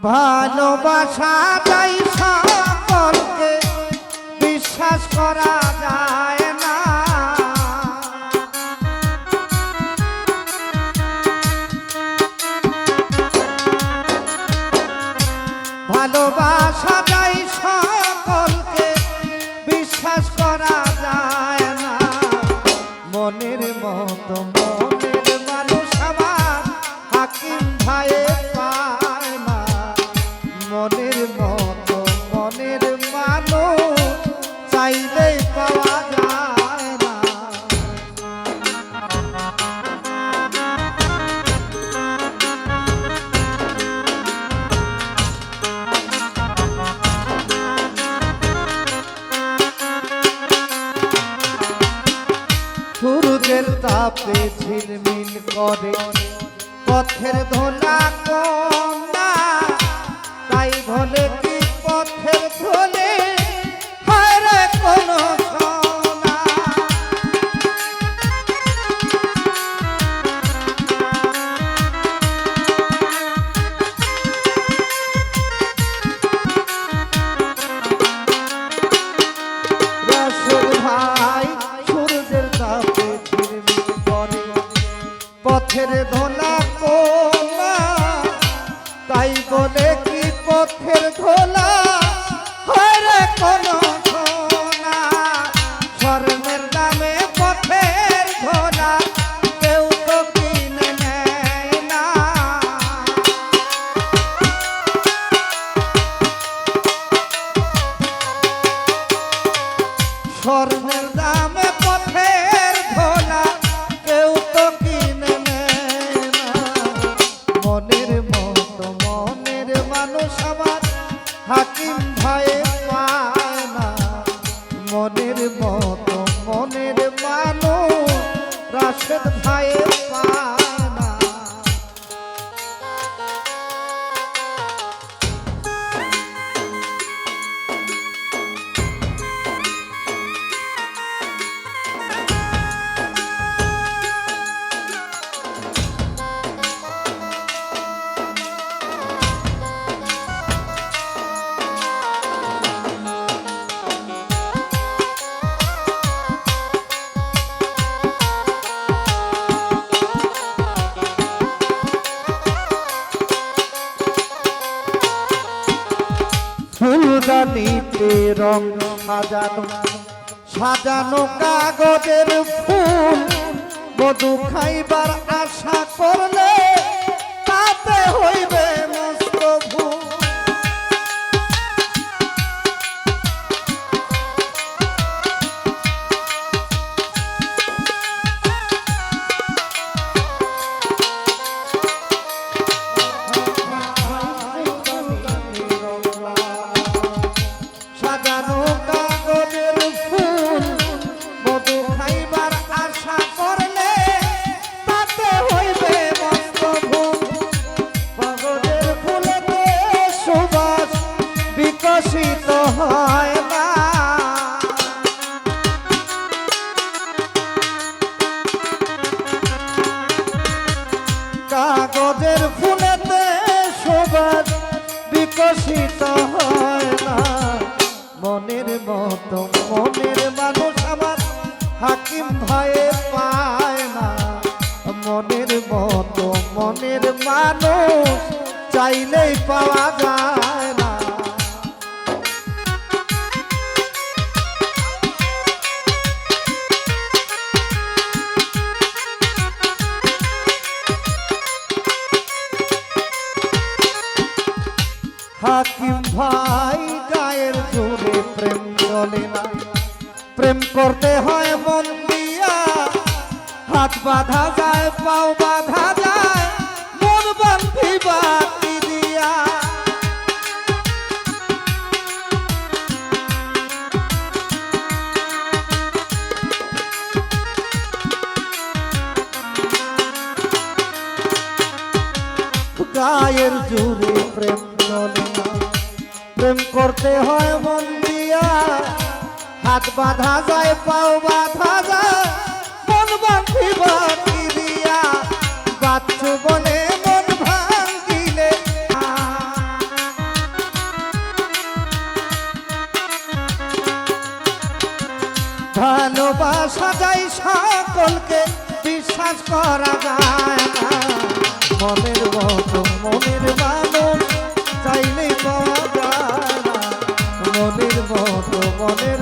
ভালোবাসা যাই সকলকে বিশ্বাস করা যায় না। ভালোবাসা যাই সকলকে বিশ্বাস করা যায় না। মনের মতো মনের মানুষ আমার হাকিম ভাইয়ে পায় না। মনের মতো মনের মানুষ চাইলেই পাওয়া যায় না। সূর্যের তাপে ঝিলমিল করে পথের ধোলা কন্যা, তাই ধলে কি পথের ধলে হায়রে কোনো সোনা। রসুল ভাই সূর্যের তাপে ঝিলমিল করে পথের ধোলা কোনা, তাই বলে কি পথের ধোলা হরে কোনো সোনা। স্বর্ণের দামে পথের ধোলা কেউ তো কিনে নেয় না। স্বর্ণের দামে পথের ধোলা কেউ তো কিনে নেয় না। মনের মতো মনের মানুষ আমার হাকিম ভাইয়ে পায় না। মনের মতো মনের মানুষ রাশেদ ভাইয়ে পায় না। ফুলদানিতে রং সাজানো সাজানো কাগজের ফুল, মধু খাইবার আশা করলে তাতে হইবে মস্ত ভুল। সাজানো কাগজের ফুল, মধু খাইবার আশা করলে তাতে হইবে মস্ত ভুল। কাগজের ফুলেতে সুবাস বিকশিত হয় না। কাগজের ফুলেতে সুবাস বিকশিত হয় না। মনের মতো মনের মানুষ আমার হাকিম ভাইয়ে পায় না। মনের মতো মনের মানুষ চাইলেই পাওয়া যায় না। হাকিম ভাই গায়ের জোরে প্রেম চলে না। প্রেম করতে হয় মন দিয়া, হাত বাঁধা যায় পাও বাঁধা যায় মন বাঁধিবা কি দিয়া। গায়ের জোরে প্রেম চলে না। প্রেম করতে হয় মন দিয়া, হাত বাঁধা যায় পাও বাঁধা যায় মন বাঁধিবা কি দিয়া। বাচ্চু বলে মন ভাঙিলে ভালোবাসা যায় সকলকে বিশ্বাস করা যায় না মনের মতো মনের মানুষ চাইলেই পাওয়া যায় না মনের মতো মনের